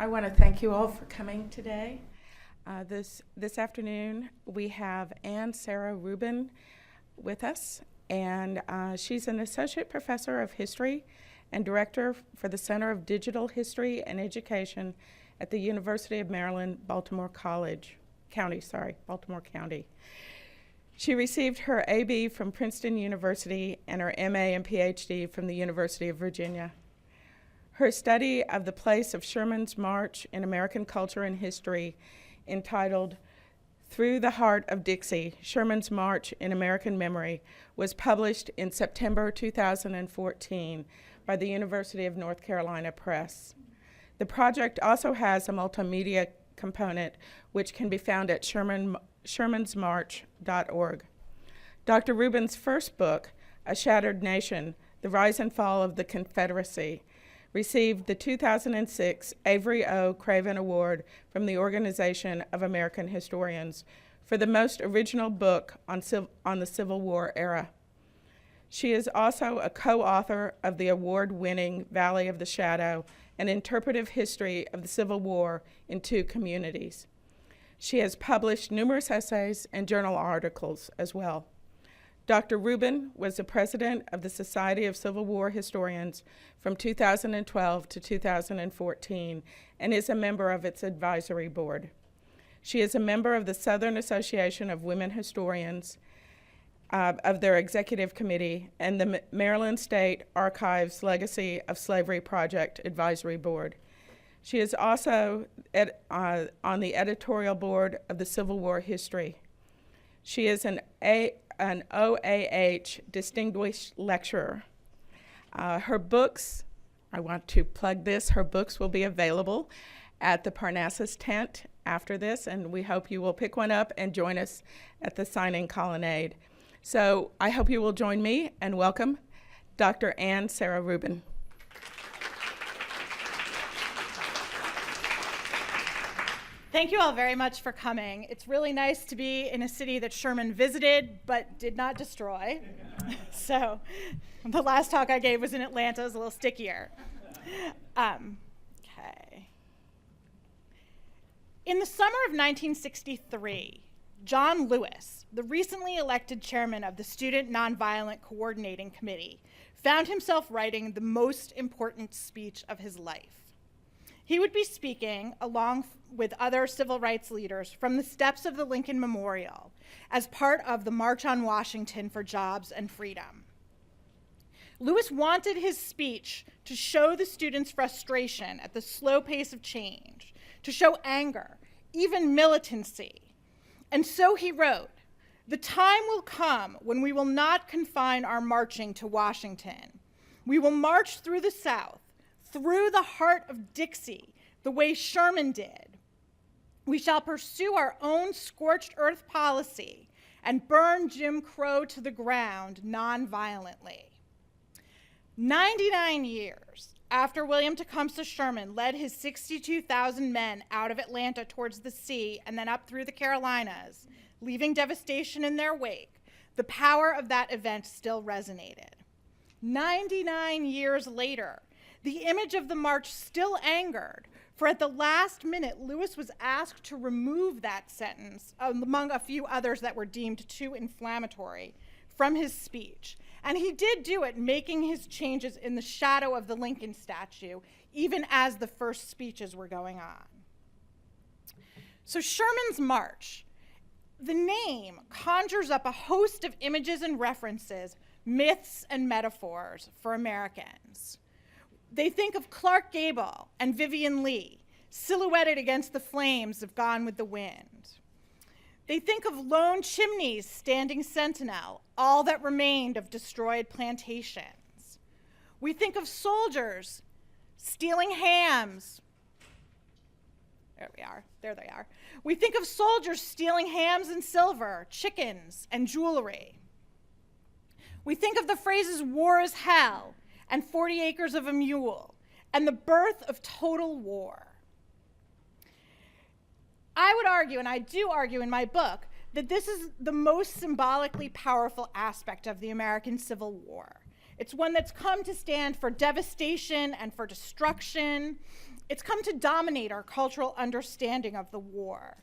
I want to thank you all for coming today. This afternoon, we have Sarah Rubin with us, and she's an associate professor of history and director for the Center of Digital History and Education at the University of Maryland, Baltimore County. She received her AB from Princeton University and her MA and PhD from the University of Virginia. Her study of the place of Sherman's March in American culture and history, entitled Through the Heart of Dixie, Sherman's March in American Memory, was published in September 2014 by the University of North Carolina Press. The project also has a multimedia component, which can be found at shermansmarch.org. Dr. Rubin's first book, A Shattered Nation, The Rise and Fall of the Confederacy, received the 2006 Avery O. Craven Award from the Organization of American Historians for the most original book on the Civil War era. She is also a co-author of the award-winning Valley of the Shadow, an interpretive history of the Civil War in 2 communities. She has published numerous essays and journal articles as well. Dr. Rubin was the president of the Society of Civil War Historians from 2012 to 2014 and is a member of its advisory board. She is a member of the Southern Association of Women Historians, of their executive committee, and the Maryland State Archives Legacy of Slavery Project Advisory Board. She is also on the editorial board of the Civil War History. She is an OAH Distinguished Lecturer. Her books, I want to plug this, her books will be available at the Parnassus tent after this, and we hope you will pick one up and join us at the signing colonnade. So I hope you will join me and welcome Dr. Sarah Rubin. Thank you all very much for coming. It's really nice to be in a city that Sherman visited but did not destroy. So the last talk I gave was in Atlanta. It was a little stickier. Okay. In the summer of 1963, John Lewis, the recently elected chairman of the Student Nonviolent Coordinating Committee, found himself writing the most important speech of his life. He would be speaking, along with other civil rights leaders, from the steps of the Lincoln Memorial as part of the March on Washington for Jobs and Freedom. Lewis wanted his speech to show the students' frustration at the slow pace of change, to show anger, even militancy. And so he wrote, "The time will come when we will not confine our marching to Washington. We will march through the South, through the heart of Dixie, the way Sherman did. We shall pursue our own scorched earth policy and burn Jim Crow to the ground nonviolently." 99 years after William Tecumseh Sherman led his 62,000 men out of Atlanta towards the sea and then up through the Carolinas, leaving devastation in their wake, the power of that event still resonated. 99 years later, the image of the march still angered, for at the last minute, Lewis was asked to remove that sentence, among a few others that were deemed too inflammatory, from his speech. And he did do it, making his changes in the shadow of the Lincoln statue, even as the first speeches were going on. So Sherman's March, the name conjures up a host of images and references, myths and metaphors for Americans. They think of Clark Gable and Vivian Leigh, silhouetted against the flames of Gone with the Wind. They think of lone chimneys standing sentinel, all that remained of destroyed plantations. We think of soldiers stealing hams. There we are, there they are. We think of soldiers stealing hams and silver, chickens and jewelry. We think of the phrases war is hell and 40 acres of a mule and the birth of total war. I would argue, and I do argue in my book, that this is the most symbolically powerful aspect of the American Civil War. It's one that's come to stand for devastation and for destruction. It's come to dominate our cultural understanding of the war.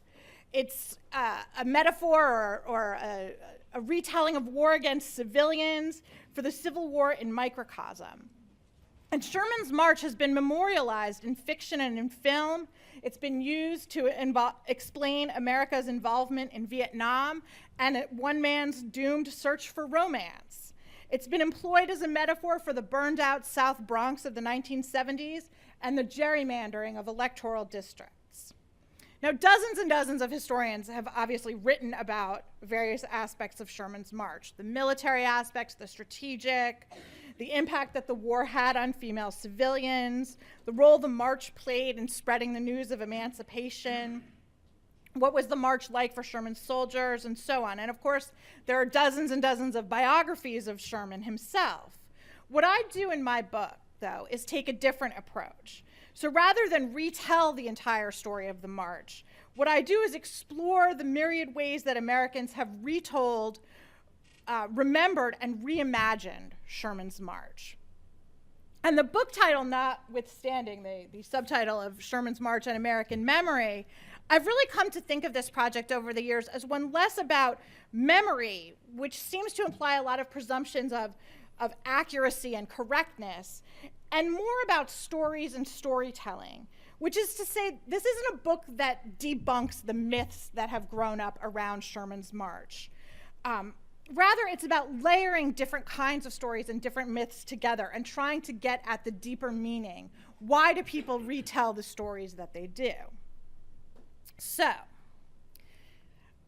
It's a metaphor or a retelling of war against civilians for the Civil War in microcosm. And Sherman's March has been memorialized in fiction and in film. It's been used to explain America's involvement in Vietnam and one man's doomed search for romance. It's been employed as a metaphor for the burned out South Bronx of the 1970s and the gerrymandering of electoral districts. Now, dozens and dozens of historians have obviously written about various aspects of Sherman's March, the military aspects, the strategic, the impact that the war had on female civilians, the role the march played in spreading the news of emancipation, what was the march like for Sherman's soldiers, and so on. And of course, there are dozens and dozens of biographies of Sherman himself. What I do in my book, though, is take a different approach. So rather than retell the entire story of the march, what I do is explore the myriad ways that Americans have retold, remembered, and reimagined Sherman's March. And the book title notwithstanding, the subtitle of Sherman's March and American Memory, I've really come to think of this project over the years as one less about memory, which seems to imply a lot of presumptions of accuracy and correctness, and more about stories and storytelling, which is to say, this isn't a book that debunks the myths that have grown up around Sherman's March. Rather, it's about layering different kinds of stories and different myths together and trying to get at the deeper meaning. Why do people retell the stories that they do? So,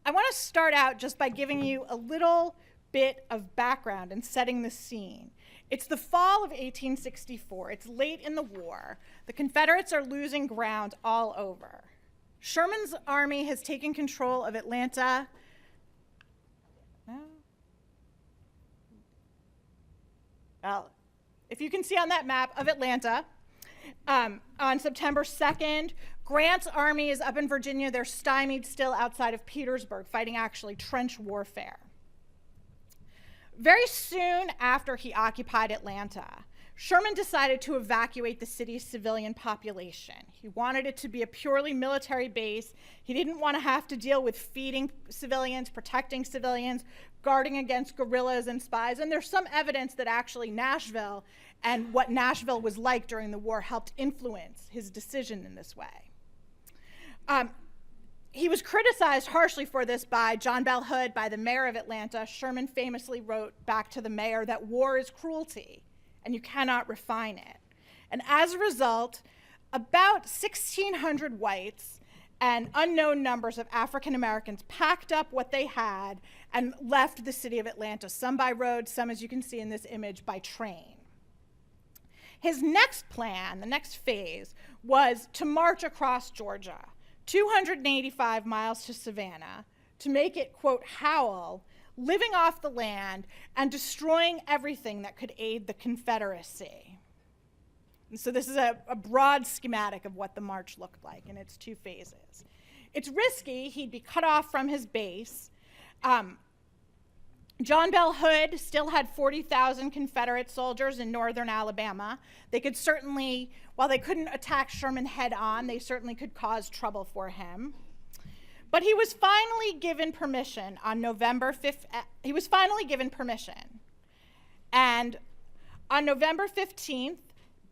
I want to start out just by giving you a little bit of background and setting the scene. It's the fall of 1864. It's late in the war. The Confederates are losing ground all over. Sherman's army has taken control of Atlanta. Well, if you can see on that map of Atlanta, on September 2nd, Grant's army is up in Virginia. They're stymied still outside of Petersburg, fighting actually trench warfare. Very soon after he occupied Atlanta, Sherman decided to evacuate the city's civilian population. He wanted it to be a purely military base. He didn't want to have to deal with feeding civilians, protecting civilians, guarding against guerrillas and spies. And there's some evidence that actually Nashville and what Nashville was like during the war helped influence his decision in this way. He was criticized harshly for this by John Bell Hood, by the mayor of Atlanta. Sherman famously wrote back to the mayor that war is cruelty and you cannot refine it. And as a result, about 1,600 whites and unknown numbers of African Americans packed up what they had and left the city of Atlanta, some by road, some, as you can see in this image, by train. His next plan, the next phase, was to march across Georgia, 285 miles to Savannah, to make it, quote, howl, living off the land and destroying everything that could aid the Confederacy. And so this is a broad schematic of what the march looked like in its two phases. It's risky. He'd be cut off from his base. John Bell Hood still had 40,000 Confederate soldiers in northern Alabama. They could certainly, while they couldn't attack Sherman head on, they certainly could cause trouble for him. But he was finally given permission on November 5th. He was finally given permission. And on November 15th,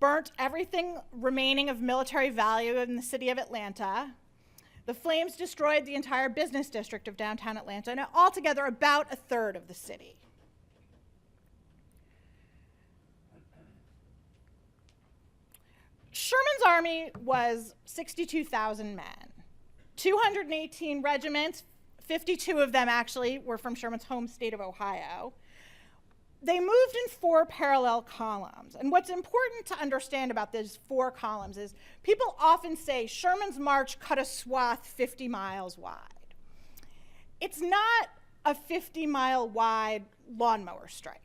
burnt everything remaining of military value in the city of Atlanta. The flames destroyed the entire business district of downtown Atlanta, and altogether about a third of the city. Sherman's army was 62,000 men, 218 regiments, 52 of them actually were from Sherman's home state of Ohio. They moved in 4 parallel columns. And what's important to understand about these 4 columns is people often say Sherman's march cut a swath 50 miles wide. It's not a 50-mile wide lawnmower stripe.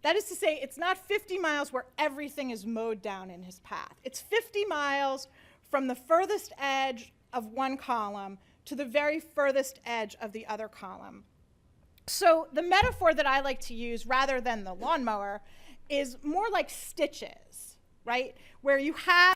That is to say, it's not 50 miles where everything is mowed down in his path. It's 50 miles from the furthest edge of one column to the very furthest edge of the other column. So the metaphor that I like to use, rather than the lawnmower, is more like stitches, right? Where you have